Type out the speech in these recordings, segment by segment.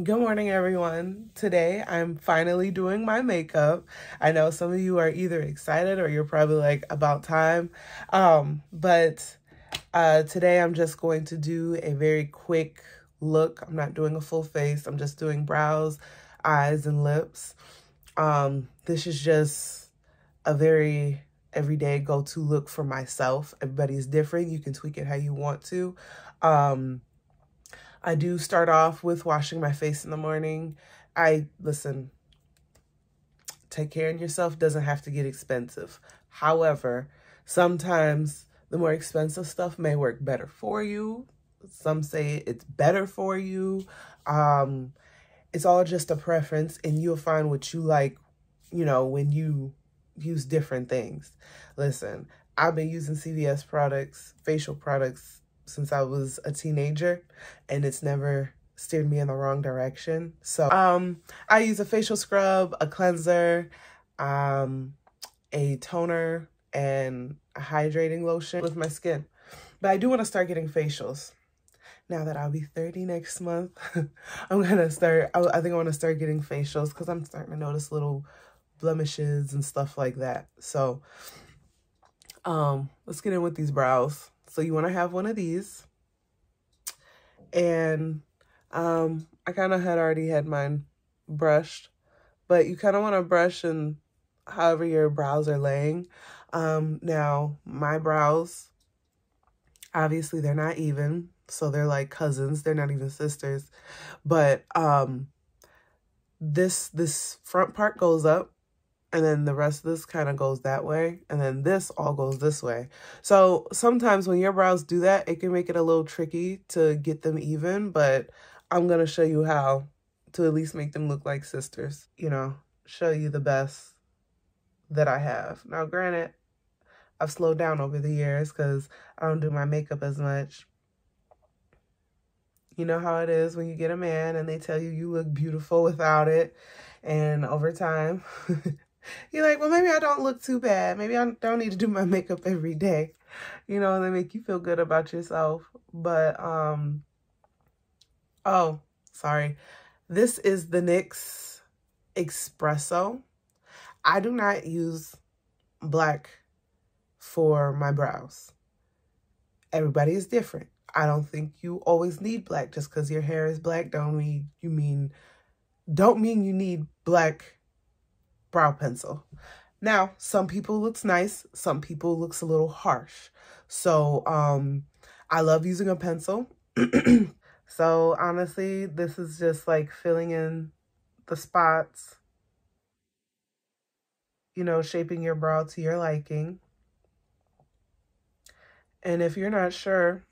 Good morning, everyone. Today, I'm finally doing my makeup. I know some of you are either excited or you're probably like, about time. But today I'm just going to do a very quick look. I'm not doing a full face. I'm just doing brows, eyes, and lips. This is just a very everyday go-to look for myself. Everybody's different. You can tweak it how you want to. I do start off with washing my face in the morning. Listen, take care of yourself doesn't have to get expensive. However, sometimes the more expensive stuff may work better for you. Some say it's better for you. It's all just a preference, and you'll find what you like, when you use different things. Listen, I've been using CVS products, facial products, since I was a teenager, and it's never steered me in the wrong direction. So I use a facial scrub, a cleanser, a toner, and a hydrating lotion with my skin. But I do want to start getting facials. Now that I'll be 30 next month, I think I want to start getting facials because I'm starting to notice little blemishes and stuff like that. So let's get in with these brows. So you want to have one of these. And I kind of had already had mine brushed, but you kind of want to brush and however your brows are laying. Now my brows, obviously they're not even, so they're like cousins. They're not even sisters, but this front part goes up, and then the rest of this kind of goes that way, and then this all goes this way. So sometimes when your brows do that, it can make it a little tricky to get them even, but I'm going to show you how to at least make them look like sisters, show you the best that I have. Now, granted, I've slowed down over the years because I don't do my makeup as much. You know how it is when you get a man and they tell you you look beautiful without it, and over time... You're like, well, maybe I don't look too bad. Maybe I don't need to do my makeup every day. They make you feel good about yourself. But, oh, sorry. This is the NYX Espresso. I do not use black for my brows. Everybody is different. I don't think you always need black just because your hair is black. Don't mean you need black brow pencil. Now, some people looks nice, some people looks a little harsh. So I love using a pencil. So honestly, this is just like filling in the spots, shaping your brow to your liking. And if you're not sure,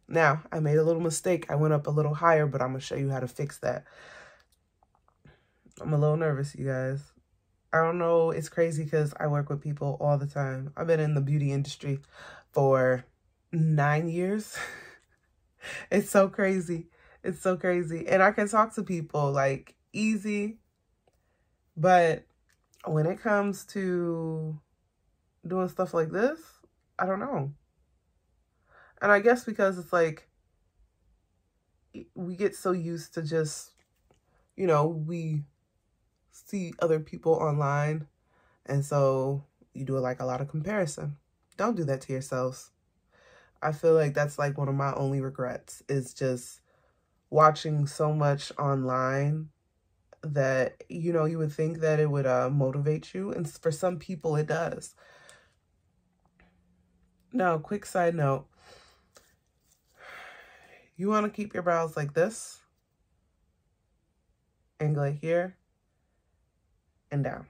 now I made a little mistake. I went up a little higher, but I'm gonna show you how to fix that. I'm a little nervous, you guys. I don't know, it's crazy because I work with people all the time. I've been in the beauty industry for 9 years. It's so crazy. It's so crazy. And I can talk to people like easy, but when it comes to doing stuff like this, I don't know. And I guess because it's like, we get so used to just, we see other people online, and so you do like a lot of comparison. Don't do that to yourselves. I feel like that's like one of my only regrets, is just watching so much online that you would think that it would motivate you, and for some people it does. Now, quick side note, you want to keep your brows like this, angle it here and down.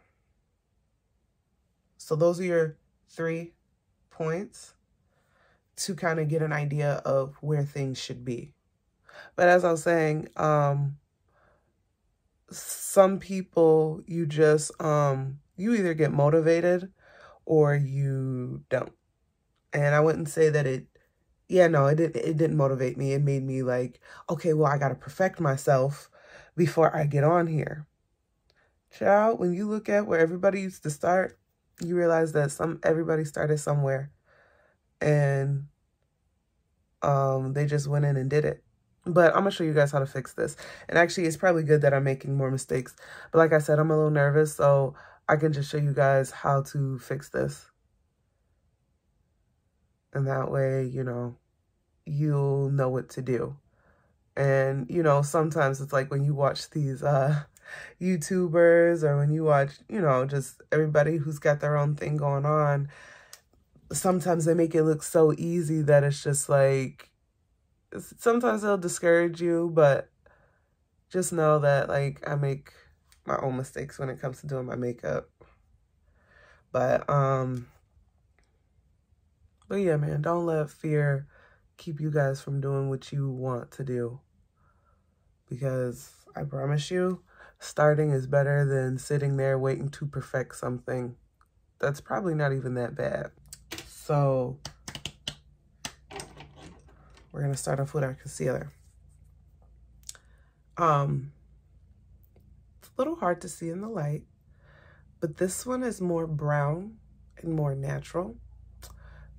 So those are your 3 points to kind of get an idea of where things should be. But as I was saying, some people, you just, you either get motivated or you don't. And I wouldn't say that it didn't motivate me. It made me like, okay, well, I got to perfect myself before I get on here. Child, when you look at where everybody used to start, you realize that everybody started somewhere, and they just went in and did it. But I'm gonna show you guys how to fix this. And actually, it's probably good that I'm making more mistakes. But like I said, I'm a little nervous, so I can just show you guys how to fix this. And that way, you know, you'll know what to do. And, you know, sometimes it's like when you watch these YouTubers, or when you watch, you know, just everybody who's got their own thing going on, sometimes they make it look so easy that it's just like, sometimes they'll discourage you, but just know that, like, I make my own mistakes when it comes to doing my makeup. But yeah, man, don't let fear keep you guys from doing what you want to do. Because I promise you, starting is better than sitting there waiting to perfect something that's probably not even that bad. So we're going to start off with our concealer. It's a little hard to see in the light, but this one is more brown and more natural.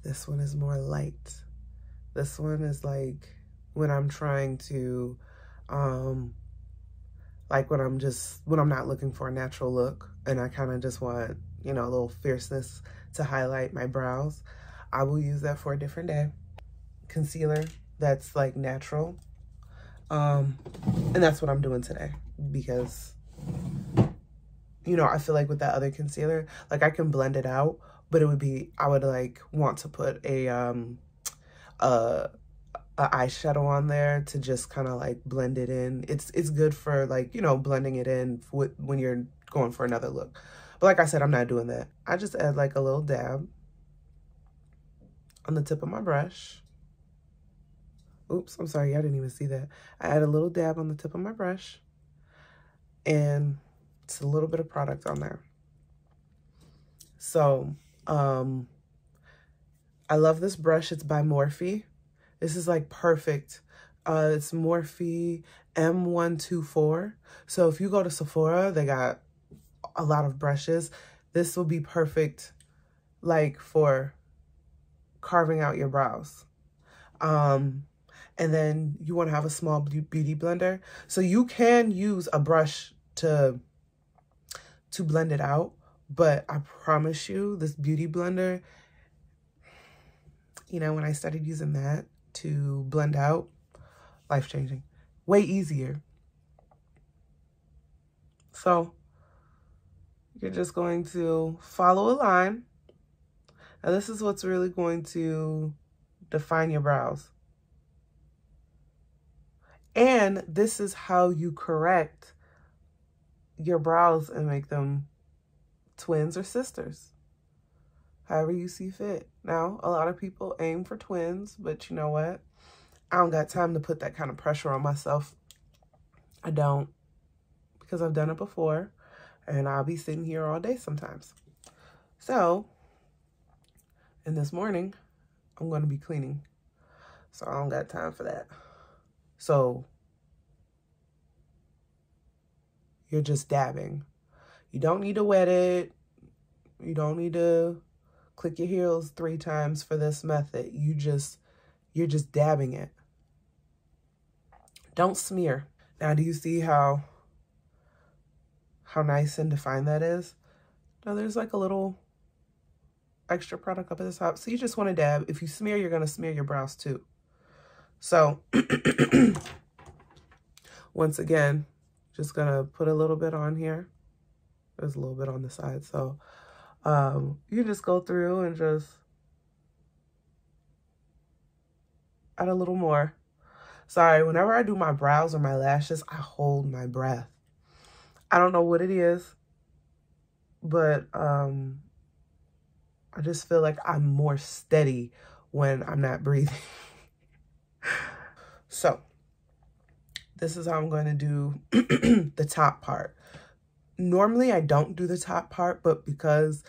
This one is more light. This one is like when I'm trying to, like when I'm not looking for a natural look and I kind of just want, you know, a little fierceness to highlight my brows, I will use that for a different day. Concealer that's like natural. And that's what I'm doing today because, you know, I feel like with that other concealer, like I can blend it out, but it would be, I would like want to put a eyeshadow on there to just kind of like blend it in. It's good for like, you know, blending it in when you're going for another look. But like I said, I'm not doing that. I just add like a little dab on the tip of my brush. Oops, I'm sorry, I didn't even see that. I add a little dab on the tip of my brush, and it's a little bit of product on there. So, I love this brush. It's by Morphe. This is like perfect. It's Morphe M124. So if you go to Sephora, they got a lot of brushes. This will be perfect, like for carving out your brows. And then you want to have a small beauty blender. So you can use a brush to blend it out. But I promise you, this beauty blender, you know, when I started using that to blend out, life-changing. Way easier. So you're just going to follow a line. Now this is what's really going to define your brows. And this is how you correct your brows and make them twins or sisters, however you see fit. Now, a lot of people aim for twins, but you know what? I don't got time to put that kind of pressure on myself. I don't, because I've done it before, and I'll be sitting here all day sometimes. So, and this morning, I'm going to be cleaning, so I don't got time for that. So, you're just dabbing. You don't need to wet it. You don't need to click your heels 3 times for this method. You're just dabbing it. Don't smear. Now, do you see how nice and defined that is? Now, there's like a little extra product up at the top. So you just want to dab. If you smear, you're going to smear your brows too. So, once again, just going to put a little bit on here. There's a little bit on the side. So, you just go through and just add a little more. Sorry, whenever I do my brows or my lashes, I hold my breath. I don't know what it is, but I just feel like I'm more steady when I'm not breathing. So, this is how I'm going to do the top part. Normally, I don't do the top part, but because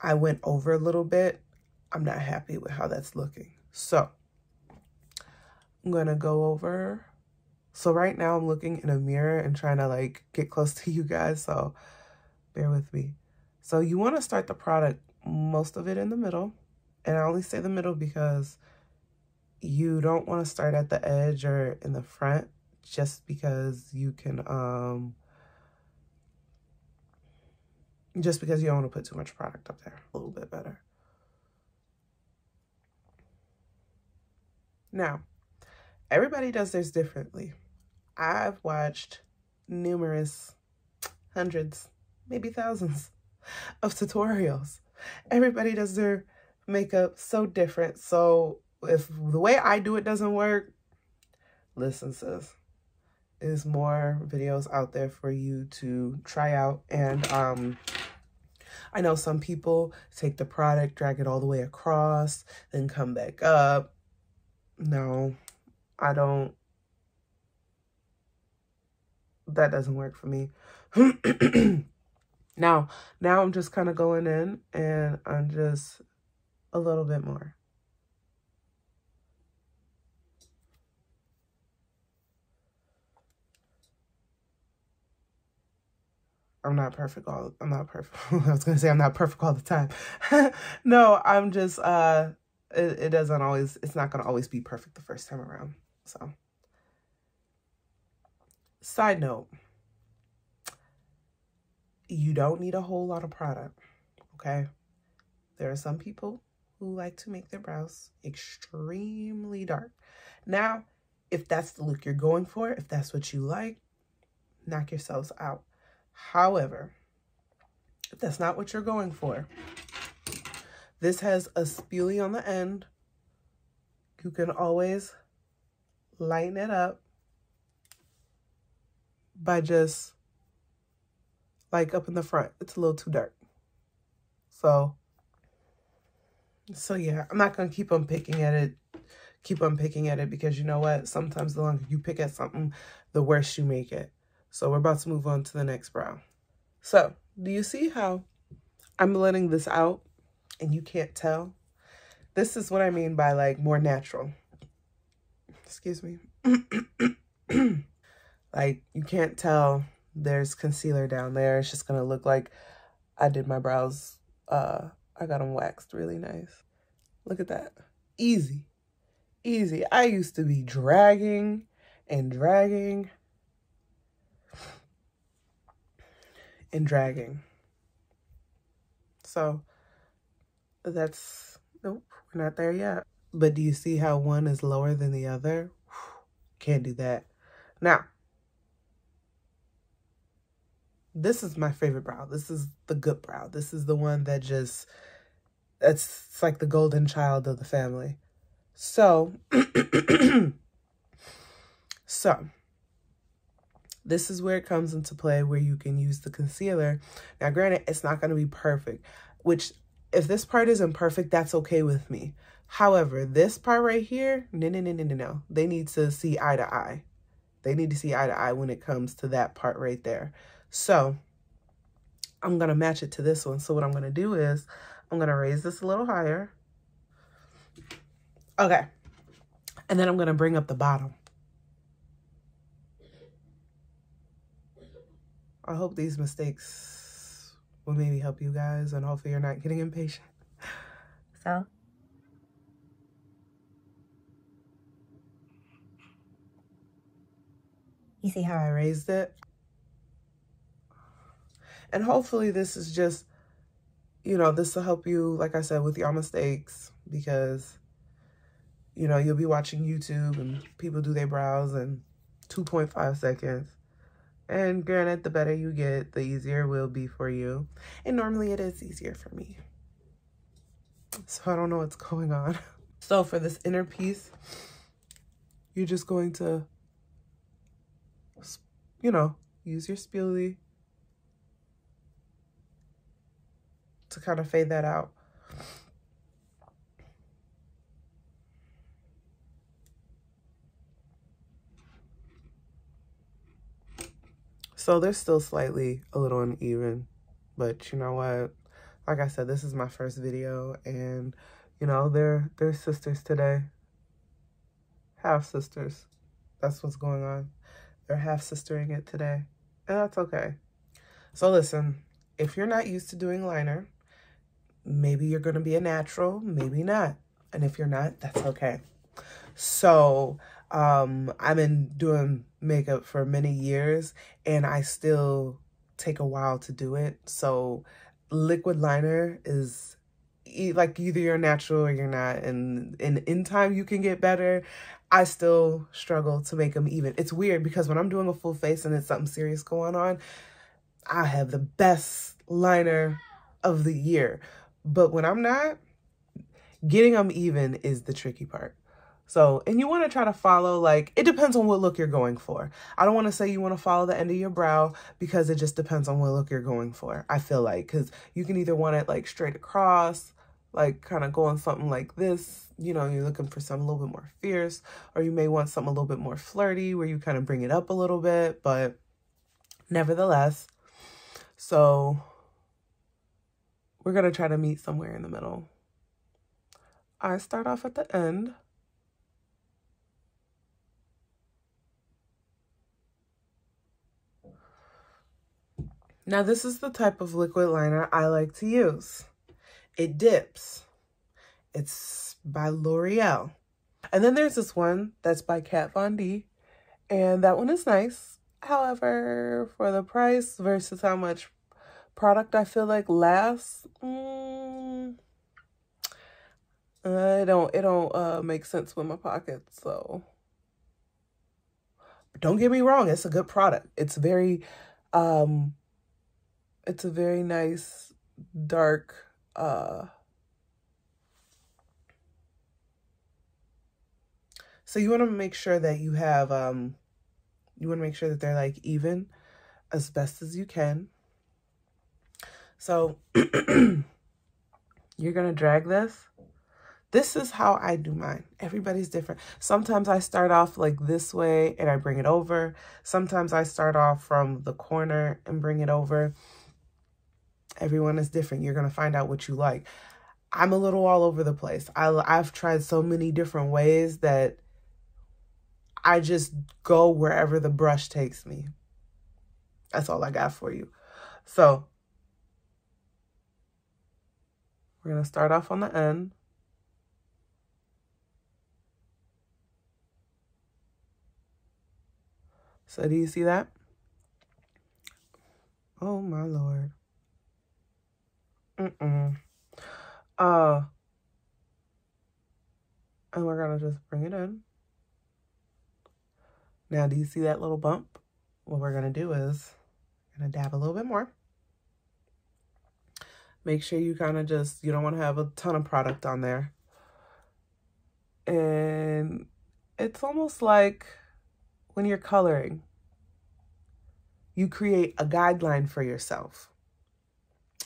I went over a little bit, I'm not happy with how that's looking. So, I'm going to go over. So right now, I'm looking in a mirror and trying to like get close to you guys, so bear with me. So you want to start the product, most of it in the middle. And I only say the middle because you don't want to start at the edge or in the front just because you can, just because you don't want to put too much product up there. A little bit better. Now, everybody does theirs differently. I've watched numerous, hundreds, maybe thousands of tutorials. Everybody does their makeup so different. So if the way I do it doesn't work, listen, sis, there's more videos out there for you to try out. And I know some people take the product, drag it all the way across, then come back up. No, I don't. That doesn't work for me. Now I'm just kind of going in and I'm just a little bit more. I'm not perfect. I was going to say I'm not perfect all the time. No, I'm just, it doesn't always, it's not going to always be perfect the first time around. So, side note, you don't need a whole lot of product, okay? There are some people who like to make their brows extremely dark. Now, if that's the look you're going for, if that's what you like, knock yourselves out. However, if that's not what you're going for, this has a spoolie on the end. You can always lighten it up by just like up in the front. It's a little too dark. So yeah, I'm not going to keep on picking at it. Because you know what? Sometimes the longer you pick at something, the worse you make it. So we're about to move on to the next brow. So do you see how I'm blending this out and you can't tell? This is what I mean by like more natural. Excuse me. Like you can't tell there's concealer down there. It's just going to look like I did my brows. I got them waxed really nice. Look at that. Easy. Easy. I used to be dragging and dragging and dragging. So that's, nope, we're not there yet. But do you see how one is lower than the other? Can't do that. Now, this is my favorite brow. This is the good brow. This is the one that just, it's like the golden child of the family. So, this is where it comes into play where you can use the concealer. Now, granted, it's not going to be perfect, which if this part isn't perfect, that's okay with me. However, this part right here, no. They need to see eye to eye. They need to see eye to eye when it comes to that part right there. So I'm going to match it to this one. So what I'm going to do is I'm going to raise this a little higher. Okay. And then I'm going to bring up the bottom. I hope these mistakes will maybe help you guys, and hopefully you're not getting impatient. So. You see how I raised it? And hopefully this is just, you know, this will help you, like I said, with your mistakes, because, you know, you'll be watching YouTube and people do their brows in 2.5 seconds. And granted, the better you get, the easier it will be for you. And normally it is easier for me. So I don't know what's going on. So for this inner piece, you're just going to, you know, use your spoolie to kind of fade that out. So they're still slightly a little uneven, but you know what? Like I said, this is my first video, and you know, they're sisters today. Half sisters. That's what's going on. They're half sistering it today, and that's okay. So listen, if you're not used to doing liner, maybe you're going to be a natural, maybe not. And if you're not, that's okay. So I've been doing makeup for many years and I still take a while to do it. So liquid liner is like either you're natural or you're not, and in time you can get better. I still struggle to make them even. It's weird because when I'm doing a full face and it's something serious going on, I have the best liner of the year. But when I'm not, getting them even is the tricky part. So, and you want to try to follow, like, it depends on what look you're going for. I don't want to say you want to follow the end of your brow because it just depends on what look you're going for. I feel like, because you can either want it like straight across, like kind of going something like this, you know, you're looking for something a little bit more fierce, or you may want something a little bit more flirty where you kind of bring it up a little bit, but nevertheless. So we're going to try to meet somewhere in the middle. I start off at the end. Now, this is the type of liquid liner I like to use. It dips. It's by L'Oreal. And then there's this one that's by Kat Von D. And that one is nice. However, for the price versus how much product I feel like lasts, it don't make sense with my pockets. So, but don't get me wrong, it's a good product. It's a very nice, dark, so you want to make sure that you have, you want to make sure that they're like even as best as you can. So you're going to drag this. This is how I do mine. Everybody's different. Sometimes I start off like this way and I bring it over. Sometimes I start off from the corner and bring it over. Everyone is different. You're going to find out what you like. I'm a little all over the place. I've tried so many different ways that I just go wherever the brush takes me. That's all I got for you. So we're going to start off on the end. So do you see that? Oh my Lord. And we're gonna just bring it in. Now, do you see that little bump? What we're gonna do is, we're gonna dab a little bit more. Make sure you kind of just, you don't want to have a ton of product on there. And it's almost like when you're coloring, you create a guideline for yourself.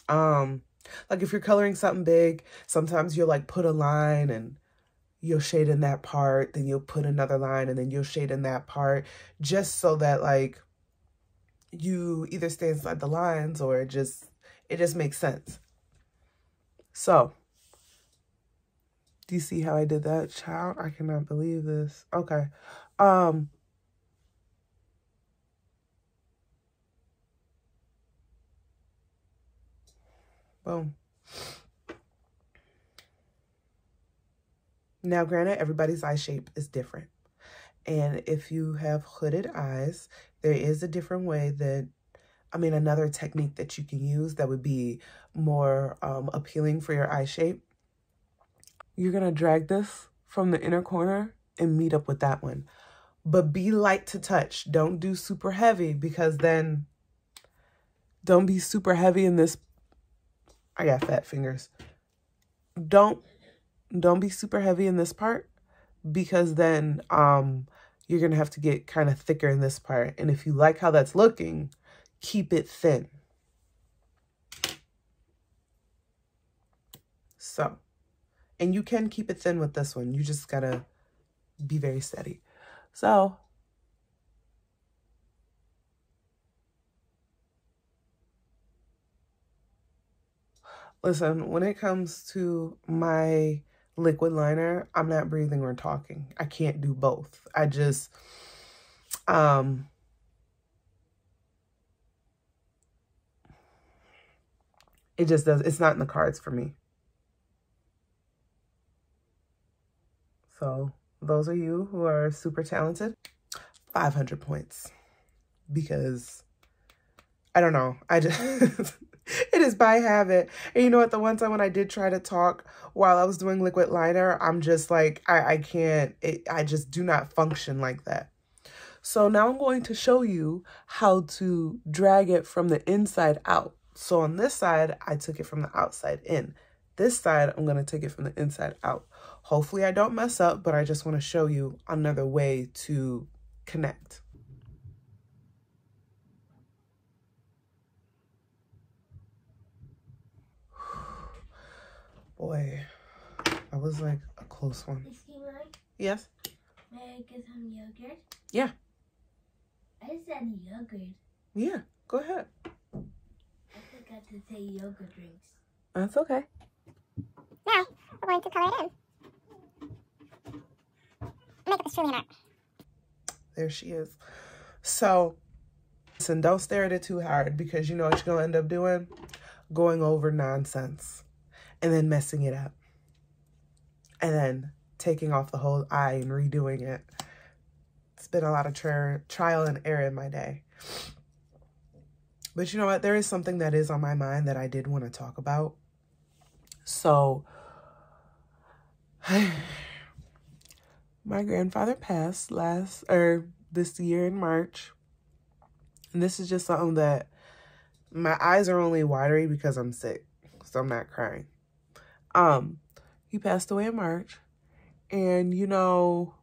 Like if you're coloring something big, sometimes you'll like put a line and you'll shade in that part, then you'll put another line and then you'll shade in that part, just so that like you either stay inside the lines or it just makes sense. So, do you see how I did that, child? I cannot believe this. Okay. Boom. Now, granted, everybody's eye shape is different. And if you have hooded eyes, there is a different way that, another technique that you can use that would be more appealing for your eye shape. You're going to drag this from the inner corner and meet up with that one. But be light to touch. Don't do super heavy, because then don't be super heavy in this. I got fat fingers. Don't be super heavy in this part, because then you're going to have to get kind of thicker in this part. And if you like how that's looking, keep it thin. So, and you can keep it thin with this one. You just got to be very steady. So, listen, when it comes to my liquid liner, I'm not breathing or talking. I can't do both. I just, it just does. It's not in the cards for me. So those of you who are super talented, 500 points. Because, I don't know, I just, it is by habit. And you know what, the one time when I did try to talk while I was doing liquid liner, I'm just like, I can't, I just do not function like that. So now I'm going to show you how to drag it from the inside out. So on this side, I took it from the outside in. This side, I'm going to take it from the inside out. Hopefully I don't mess up, but I just want to show you another way to connect. Boy, that was like a close one. Yes? May I get some yogurt? Yeah. I said yogurt. Yeah, go ahead. I forgot to say yogurt drinks. That's okay. Now, we're going to color it in. Makeup is truly an art. There she is. So, listen, don't stare at it too hard because you know what you're going to end up doing? Going over nonsense. And then messing it up. And then taking off the whole eye and redoing it. It's been a lot of trial and error in my day. But you know what? There is something that is on my mind that I did want to talk about. So, my grandfather passed this year in March. And this is just something that my eyes are only watery because I'm sick. So I'm not crying. He passed away in March. And, you know,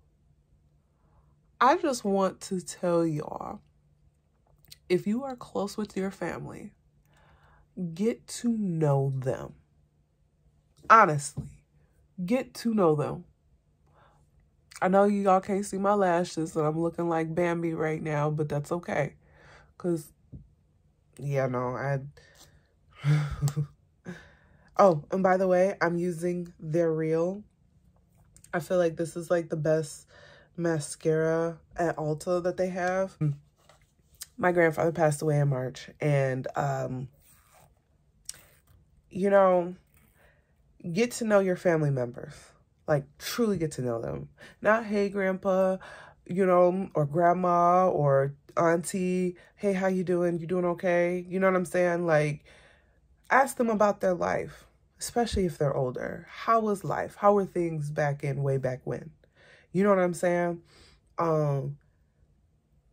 I just want to tell y'all, if you are close with your family, get to know them. Honestly, get to know them. I know y'all can't see my lashes and I'm looking like Bambi right now, but that's okay. Because, yeah, no, Oh, and by the way, I'm using their Real. I feel like this is like the best mascara at Ulta that they have. My grandfather passed away in March, and you know, get to know your family members. Like, truly get to know them. Not, hey, grandpa, you know, or grandma, or auntie, hey, how you doing? You doing okay? You know what I'm saying? Like, ask them about their life, especially if they're older. How was life? How were things way back when? You know what I'm saying?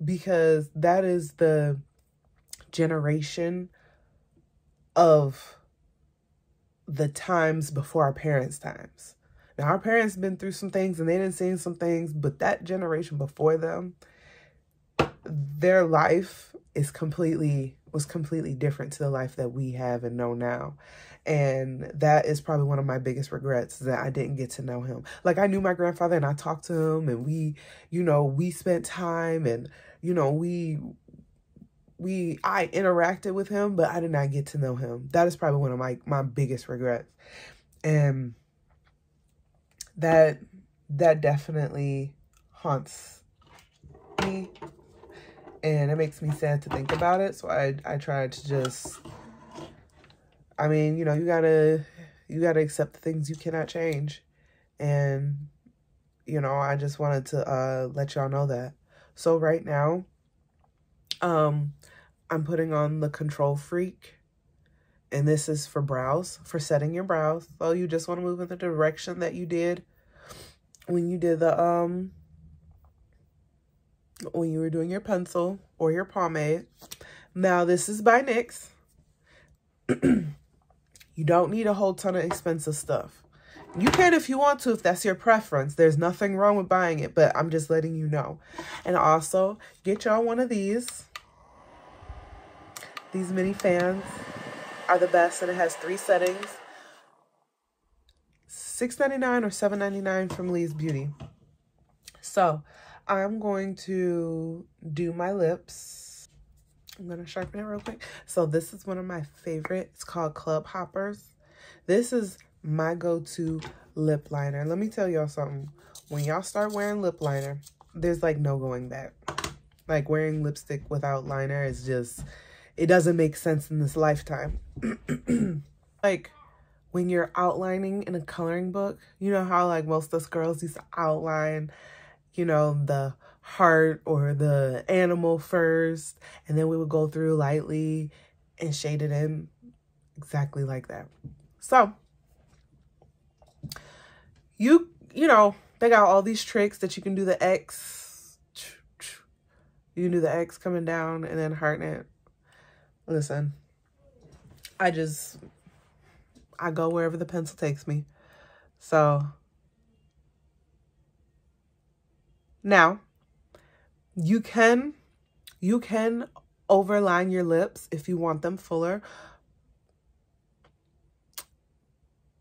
Because that is the generation of the times before our parents' times. Now, our parents been through some things and they didn't see some things, but that generation before them, their life was completely different to the life that we have and know now. And that is probably one of my biggest regrets, that I didn't get to know him. Like, I knew my grandfather and I talked to him and we spent time and, you know, I interacted with him, but I did not get to know him. That is probably one of my biggest regrets. And that definitely haunts me. And it makes me sad to think about it. So I tried to just, I mean, you know, you gotta accept the things you cannot change. And, you know, I just wanted to let y'all know that. So right now, I'm putting on the Control Freak. And this is for brows, for setting your brows. So you just want to move in the direction that you did when you did the, when you were doing your pencil or your pomade. Now, this is by NYX. You don't need a whole ton of expensive stuff. You can if you want to, if that's your preference. There's nothing wrong with buying it, but I'm just letting you know. And also, get y'all one of these. These mini fans are the best, and it has 3 settings. $6.99 or $7.99 from Lee's Beauty. So, I'm going to do my lips. I'm going to sharpen it real quick. So, this is one of my favorite. It's called Club Hoppers. This is my go-to lip liner. Let me tell y'all something. When y'all start wearing lip liner, there's like no going back. Like, wearing lipstick without liner is just, it doesn't make sense in this lifetime. Like, when you're outlining in a coloring book, you know how like most of us girls used to outline, you know, the heart or the animal first, and then we would go through lightly and shade it in exactly like that. So you know, they got all these tricks that you can do the X. You can do the X coming down and then hearten it. Listen, I go wherever the pencil takes me. So now you can overline your lips if you want them fuller.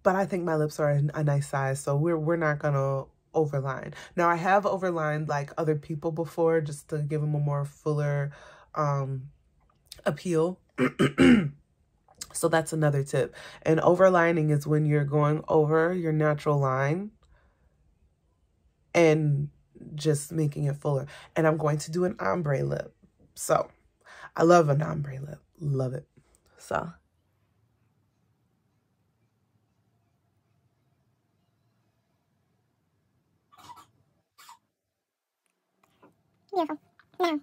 But I think my lips are a nice size, so we're not gonna overline. Now I have overlined like other people before just to give them a more fuller appeal. So that's another tip. And overlining is when you're going over your natural line and just making it fuller. And I'm going to do an ombre lip. So I love an ombre lip. Love it. So Beautiful. Now,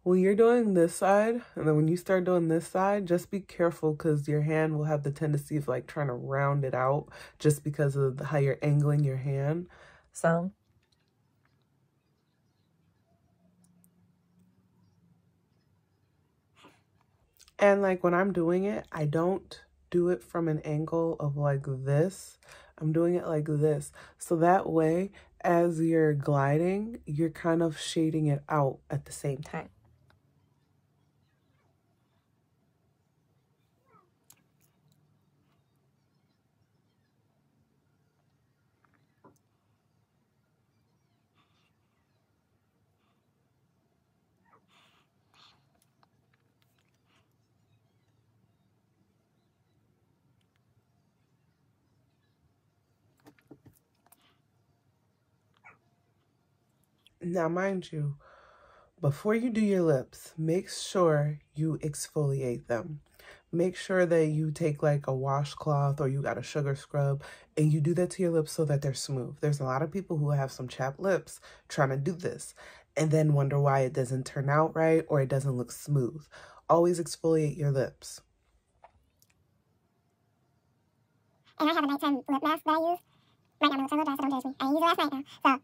when you're doing this side, and then when you start doing this side, just be careful because your hand will have the tendency of like trying to round it out just because of how you're angling your hand. So and like when I'm doing it, I don't do it from an angle of like this. I'm doing it like this. So that way, as you're gliding, you're kind of shading it out at the same time. Now, mind you, before you do your lips, make sure you exfoliate them. Make sure that you take like a washcloth or you got a sugar scrub and you do that to your lips so that they're smooth. There's a lot of people who have some chapped lips trying to do this and then wonder why it doesn't turn out right or it doesn't look smooth. Always exfoliate your lips. and I have a nighttime lip mask that I use. Right now, my lips are a little dry, so don't judge me. I used it last night now, so.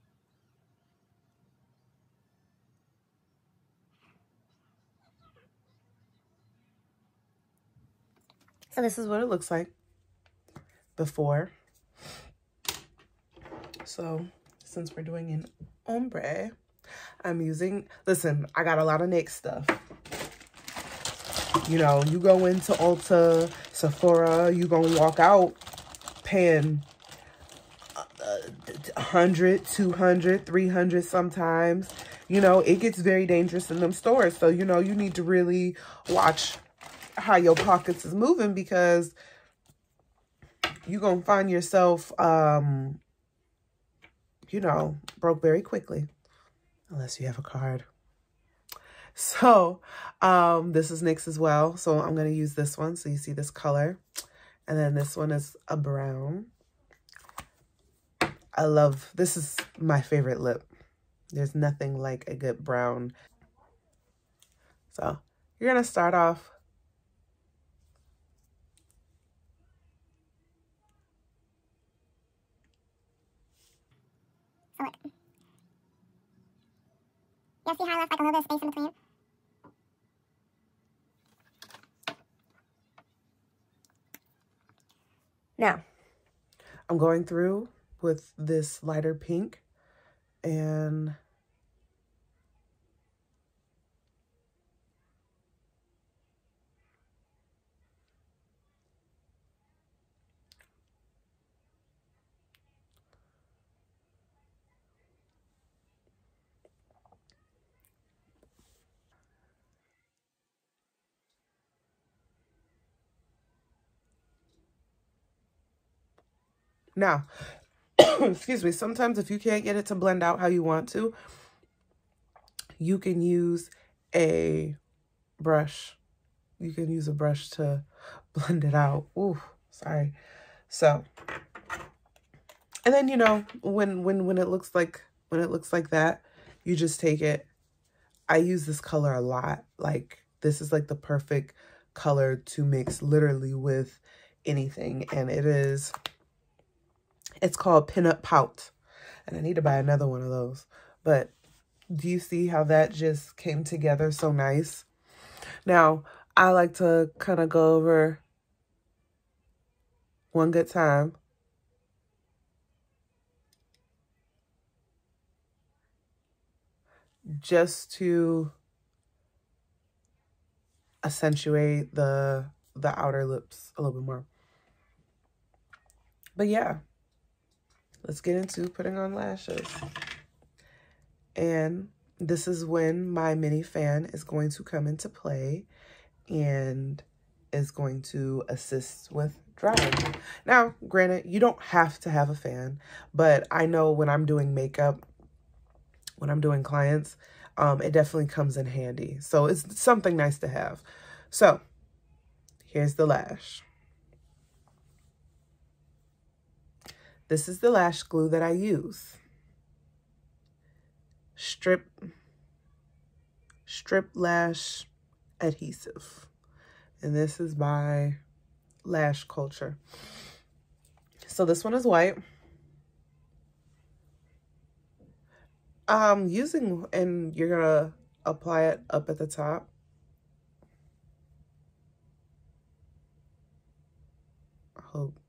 So this is what it looks like before. So since we're doing an ombre, I'm using, listen, I got a lot of NYX stuff. You know, you go into Ulta, Sephora, you gonna walk out paying 100, 200, 300 sometimes. You know, it gets very dangerous in them stores. So, you know, you need to really watch how your pockets is moving because you're going to find yourself, you know, broke very quickly. Unless you have a card. So, this is NYX as well. So I'm going to use this one. So you see this color. And then this one is a brown. I love, this is my favorite lip. There's nothing like a good brown. So you're going to start off. So look. You see how I left like a little bit of space in between? Now, I'm going through with this lighter pink and now, excuse me, sometimes if you can't get it to blend out how you want to, you can use a brush. You can use a brush to blend it out. Ooh, sorry. So, and then, you know, when it looks like, that, you just take it. I use this color a lot. Like, this is like the perfect color to mix literally with anything. And it's called Pinup Pout. And I need to buy another one of those. But do you see how that just came together so nice? Now, I like to kind of go over one good time. Just to accentuate the outer lips a little bit more. But yeah, let's get into putting on lashes. And this is when my mini fan is going to come into play and is going to assist with drying. Now, granted, you don't have to have a fan, but I know when I'm doing makeup, when I'm doing clients, it definitely comes in handy. So it's something nice to have. So here's the lash. This is the lash glue that I use. Strip lash adhesive. And this is by Lash Culture. So this one is white. Using, and you're gonna apply it up at the top. I hope.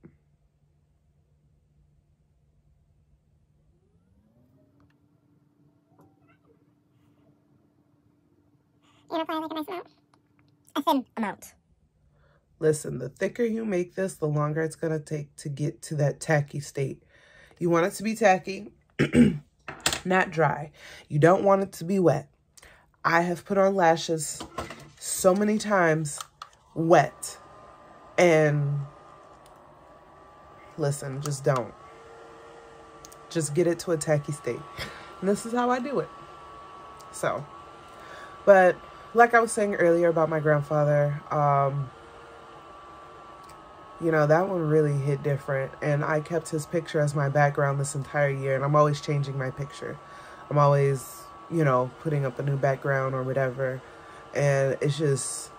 And apply like a nice amount. A thin amount. Listen, the thicker you make this, the longer it's gonna take to get to that tacky state. You want it to be tacky, not dry. You don't want it to be wet. I have put on lashes so many times wet. And listen, just don't. Just get it to a tacky state. And this is how I do it. So, but like I was saying earlier about my grandfather, you know, that one really hit different. And I kept his picture as my background this entire year. And I'm always changing my picture. I'm always, you know, putting up a new background or whatever. And it's just,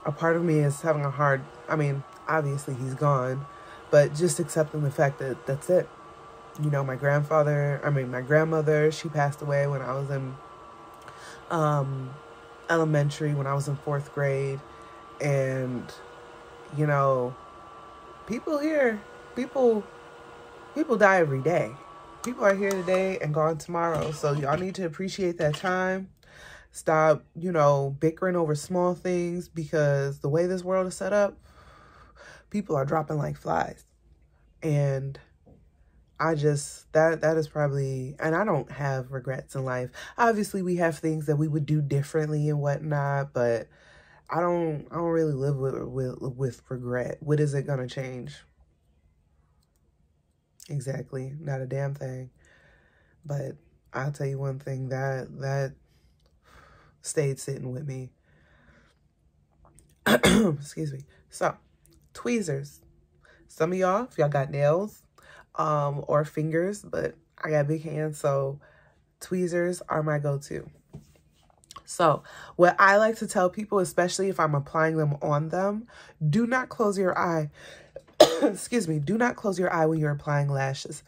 a part of me is having a hard, I mean, obviously he's gone, but just accepting the fact that that's it. You know, my grandmother, she passed away when I was in elementary, when I was in 4th grade. And, you know, people die every day. People are here today and gone tomorrow. So y'all need to appreciate that time. Stop, you know, bickering over small things, because the way this world is set up, people are dropping like flies. And I just, that is probably, and I don't have regrets in life. Obviously, we have things that we would do differently and whatnot, but I don't really live with regret. What is it gonna change? Exactly, not a damn thing. But I'll tell you one thing, that stayed sitting with me. Excuse me. So, tweezers. Some of y'all, if y'all got nails or fingers, but I got big hands, so tweezers are my go-to. So what I like to tell people, especially if I'm applying them on them, do not close your eye. Excuse me. Do not close your eye when you're applying lashes.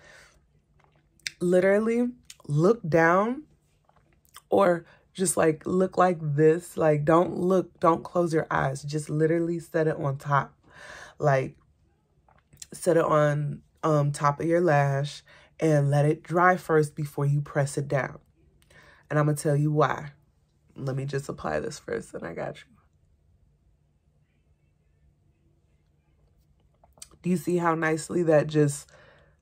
Literally look down, or just like look like this. Like don't close your eyes. Just literally set it on top. Like set it on top of your lash and let it dry first before you press it down. And I'm going to tell you why. Let me just apply this first and I got you. Do you see how nicely that just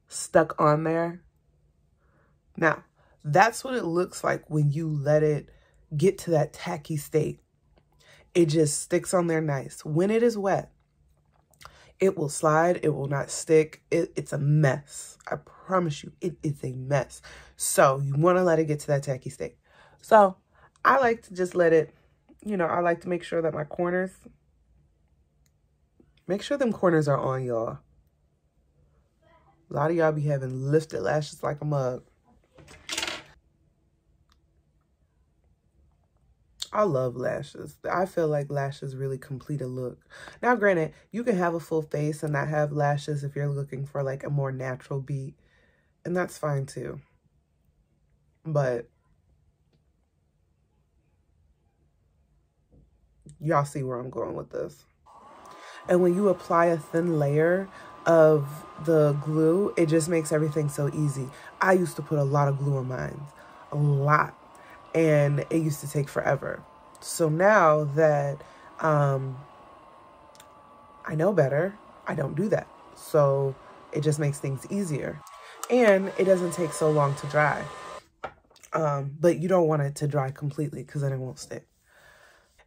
stuck on there? Now, that's what it looks like when you let it get to that tacky state. It just sticks on there nice. When it is wet, it will slide. It will not stick. It's a mess. I promise you, it's a mess. So you want to let it get to that tacky state. So I like to just let it, you know, I like to make sure that my corners, make sure them corners are on, y'all. A lot of y'all be having lifted lashes like a mug. I love lashes. I feel like lashes really complete a look. Now, granted, you can have a full face and not have lashes if you're looking for like a more natural beat. And that's fine too. But y'all see where I'm going with this. And when you apply a thin layer of the glue, it just makes everything so easy. I used to put a lot of glue on mine. A lot. And it used to take forever. So now that I know better, I don't do that. So it just makes things easier. And it doesn't take so long to dry. But you don't want it to dry completely because then it won't stick.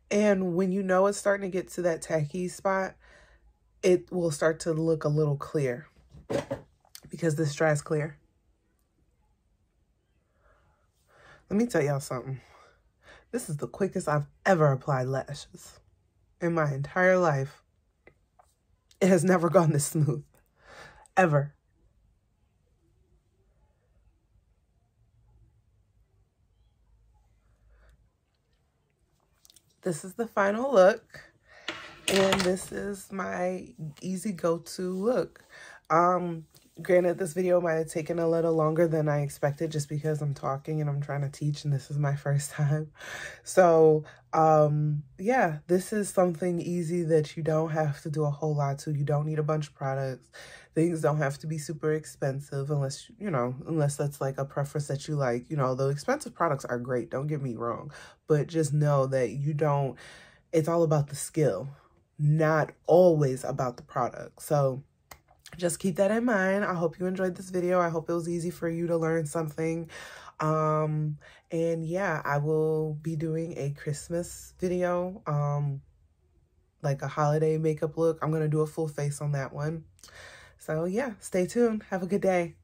And when you know it's starting to get to that tacky spot, it will start to look a little clear because this dries clear. Let me tell y'all something. This is the quickest I've ever applied lashes in my entire life. It has never gone this smooth, ever. This is the final look, and this is my easy go-to look. Granted, this video might have taken a little longer than I expected just because I'm talking and I'm trying to teach and this is my first time. So, yeah, this is something easy that you don't have to do a whole lot to. You don't need a bunch of products. Things don't have to be super expensive unless, you know, unless that's like a preference that you like. You know, the expensive products are great, don't get me wrong. But just know that you don't, it's all about the skill, not always about the product. So just keep that in mind. I hope you enjoyed this video. I hope it was easy for you to learn something. And yeah, I will be doing a Christmas video, like a holiday makeup look. I'm going to do a full face on that one. So yeah, stay tuned. Have a good day.